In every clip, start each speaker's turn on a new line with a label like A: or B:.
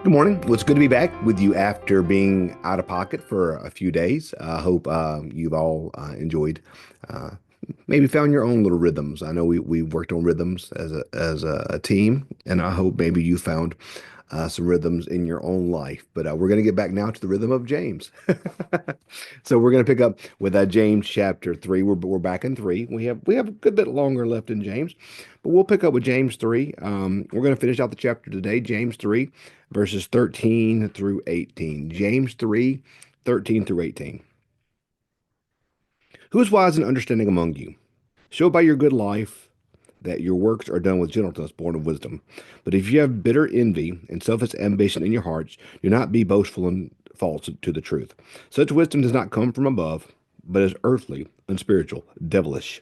A: Good morning. Well, it's good to be back with you after being out of pocket for a few days. I hope you've all enjoyed, uh, maybe found your own little rhythms. I know we worked on rhythms as a team, and I hope maybe you found some rhythms in your own life. But we're going to get back now to the rhythm of James. So we're going to pick up with James chapter 3. We're back in 3. We have a good bit longer left in James, but we'll pick up with James 3. We're going to finish out the chapter today, James 3, verses 13 through 18. James 3, 13 through 18. Who is wise and understanding among you? Show by your good life that your works are done with gentleness, born of wisdom. But if you have bitter envy and selfish ambition in your hearts, do not be boastful and false to the truth. Such wisdom does not come from above, but is earthly, unspiritual, devilish.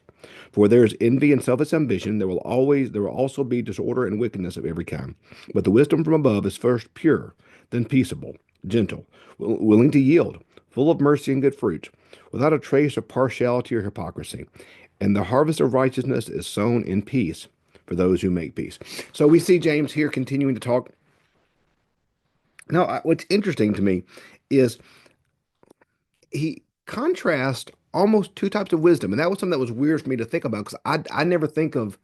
A: For where there is envy and selfish ambition, there will also be disorder and wickedness of every kind. But the wisdom from above is first pure, then peaceable, gentle, willing to yield, full of mercy and good fruit, without a trace of partiality or hypocrisy. And the harvest of righteousness is sown in peace for those who make peace. So we see James here continuing to talk. Now, what's interesting to me is he contrasts almost two types of wisdom, and that was something that was weird for me to think about because I never think of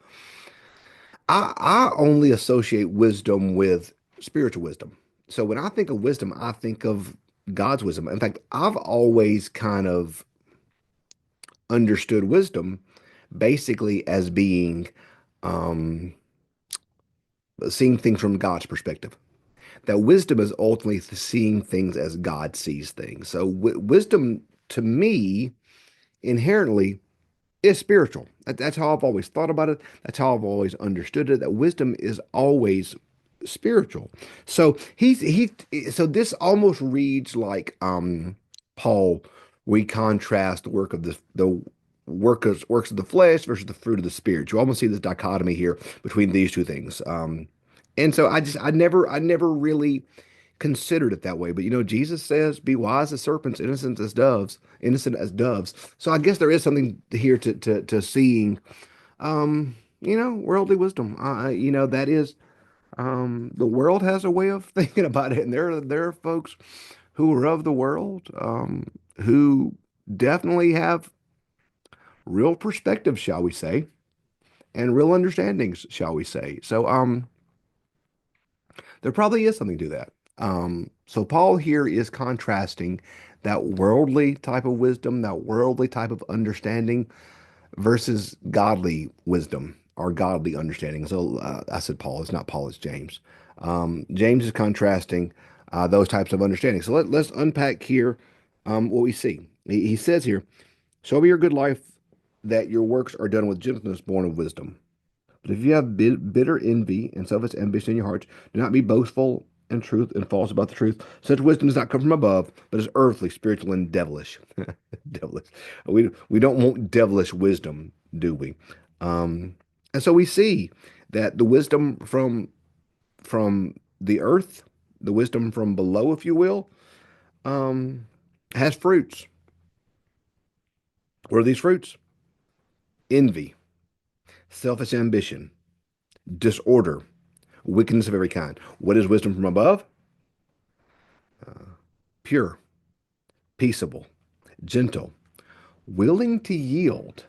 A: I only associate wisdom with spiritual wisdom. So when I think of wisdom, I think of God's wisdom. In fact, I've always kind of understood wisdom basically as being um, seeing things from God's perspective. That wisdom is ultimately seeing things as God sees things. So wisdom to me inherently is spiritual. That's how I've always thought about it. That's how I've always understood it. That wisdom is always spiritual. So so this almost reads like Paul, we contrast the work of the works of the flesh versus the fruit of the spirit. You almost see this dichotomy here between these two things. And so I never really considered it that way. But Jesus says, "Be wise as serpents, innocent as doves, innocent as doves." So I guess there is something here to seeing, worldly wisdom. That is, the world has a way of thinking about it, and there are folks who are of the world, who definitely have real perspectives, shall we say, and real understandings, shall we say. So, there probably is something to that. So Paul here is contrasting that worldly type of wisdom, that worldly type of understanding versus godly wisdom or godly understanding. So I said Paul, it's not Paul, it's James. James is contrasting those types of understanding. So let's unpack here what we see. He says here, show me your good life that your works are done with gentleness born of wisdom. But if you have bitter envy and selfish ambition in your hearts, do not be boastful in truth and false about the truth. Such wisdom does not come from above, but is earthly, spiritual, and devilish. Devilish. We don't want devilish wisdom, do we? Um, and so we see that the wisdom from the earth, the wisdom from below, if you will, um, has fruits. What are these fruits? Envy, selfish ambition, disorder, wickedness of every kind. What is wisdom from above? Pure, peaceable, gentle, willing to yield,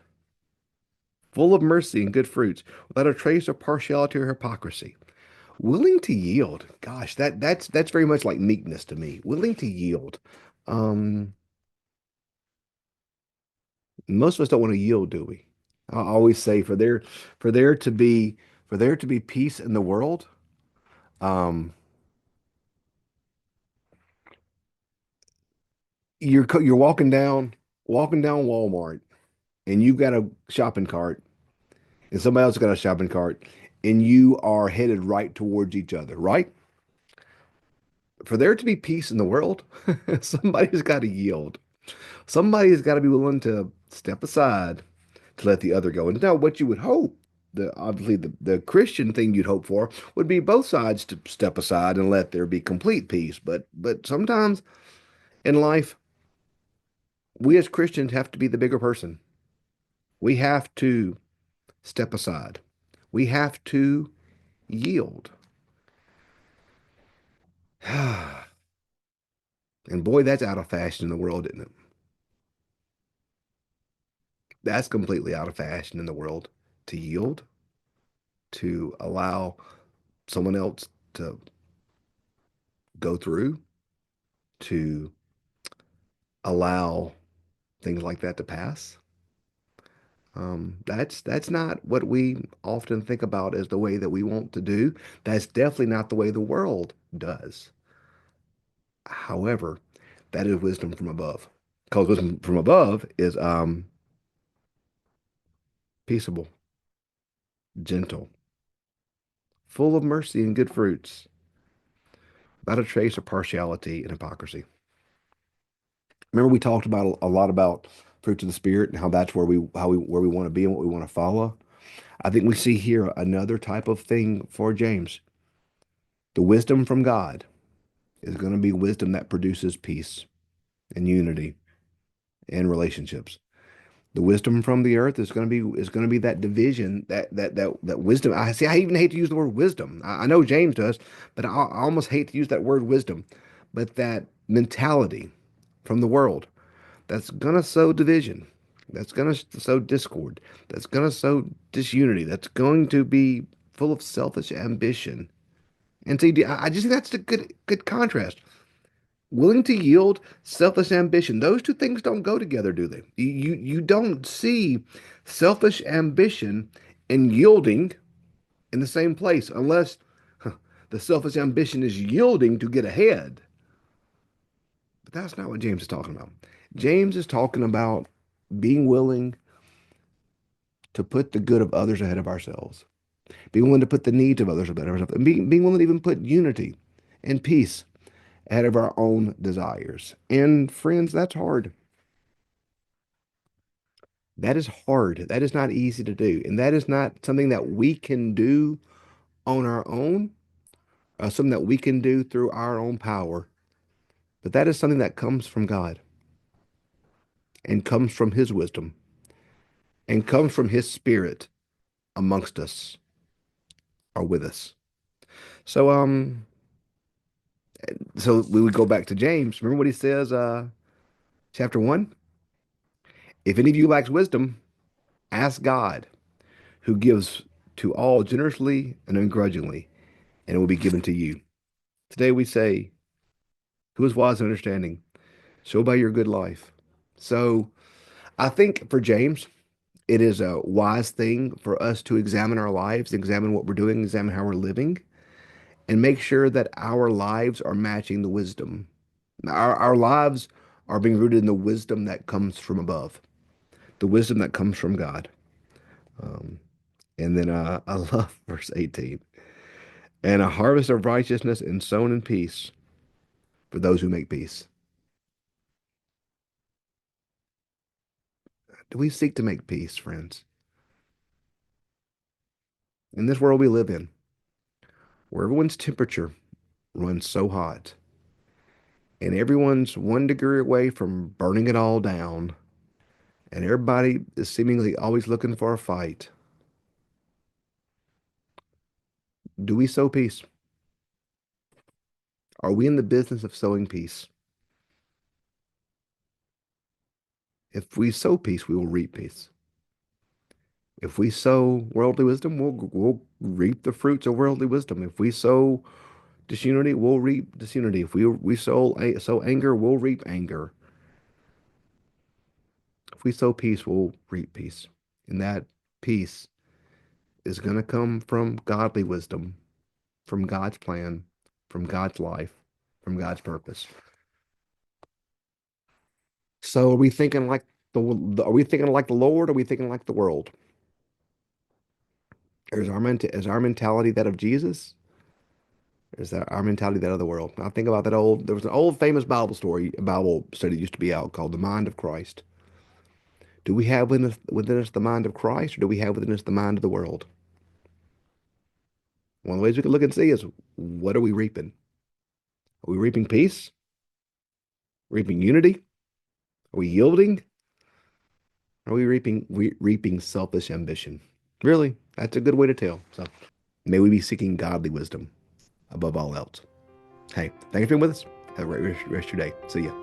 A: full of mercy and good fruits, without a trace of partiality or hypocrisy. Willing to yield. Gosh, that's very much like meekness to me. Willing to yield. Um, Most of us don't want to yield, do we? I always say for there to be for there to be peace in the world, um, you're walking down Walmart and you've got a shopping cart and somebody else got a shopping cart and you are headed right towards each other, right? For there to be peace in the world, somebody's got to yield. Somebody's got to be willing to step aside to let the other go. And now what you would hope, obviously the Christian thing you'd hope for would be both sides to step aside and let there be complete peace. But sometimes in life, we as Christians have to be the bigger person. We have to step aside. We have to yield. And boy, that's out of fashion in the world, isn't it? That's completely out of fashion in the world to yield, to allow someone else to go through, to allow things like that to pass. That's not what we often think about as the way that we want to do. That's definitely not the way the world does. However, that is wisdom from above. Because wisdom from above is peaceable, gentle, full of mercy and good fruits, without a trace of partiality and hypocrisy. Remember we talked about a lot about fruits of the spirit and how that's where we want to be and what we want to follow. I think we see here another type of thing for James. The wisdom from God is going to be wisdom that produces peace and unity and relationships. The wisdom from the earth is going to be that division, that wisdom. I see. I even hate to use the word wisdom. I know James does, but I almost hate to use that word wisdom. But that mentality from the world that's going to sow division, that's going to sow discord, that's going to sow disunity, that's going to be full of selfish ambition. And see, I just think that's a good contrast. Willing to yield, selfish ambition. Those two things don't go together, do they? You don't see selfish ambition and yielding in the same place unless the selfish ambition is yielding to get ahead. But that's not what James is talking about. James is talking about being willing to put the good of others ahead of ourselves, being willing to put the needs of others ahead of ourselves, and being willing to even put unity and peace ahead of our own desires. And friends, that's hard. That is hard. That is not easy to do. And that is not something that we can do on our own, something that we can do through our own power. But that is something that comes from God and comes from His wisdom and comes from His Spirit amongst us or with us. So, so we would go back to James. Remember what he says, chapter 1? If any of you lacks wisdom, ask God, who gives to all generously and ungrudgingly, and it will be given to you. Today we say, who is wise and understanding? Show by your good life. So I think for James, it is a wise thing for us to examine our lives, examine what we're doing, examine how we're living, and make sure that our lives are matching the wisdom. Our lives are being rooted in the wisdom that comes from above, the wisdom that comes from God. Um, and then I love verse 18. And a harvest of righteousness and sown in peace for those who make peace. Do we seek to make peace, friends? In this world we live in, where everyone's temperature runs so hot and everyone's 1 degree away from burning it all down, and everybody is seemingly always looking for a fight, do we sow peace? Are we in the business of sowing peace? If we sow peace, we will reap peace. If we sow worldly wisdom, we'll reap the fruits of worldly wisdom. If we sow disunity, we'll reap disunity. If we sow anger, we'll reap anger. If we sow peace, we'll reap peace. And that peace is going to come from godly wisdom, from God's plan, from God's life, from God's purpose. So are we thinking like are we thinking like the Lord? Or are we thinking like the world? Is our mentality that of Jesus? Or is that our mentality that of the world? I think about there was an old famous Bible study that used to be out called The Mind of Christ. Do we have within us the mind of Christ, or do we have within us the mind of the world? One of the ways we can look and see is, what are we reaping? Are we reaping peace? Reaping unity? Are we yielding? Are we reaping selfish ambition? Really, that's a good way to tell. So may we be seeking godly wisdom above all else. Hey, thank you for being with us. Have a great rest of your day. See ya.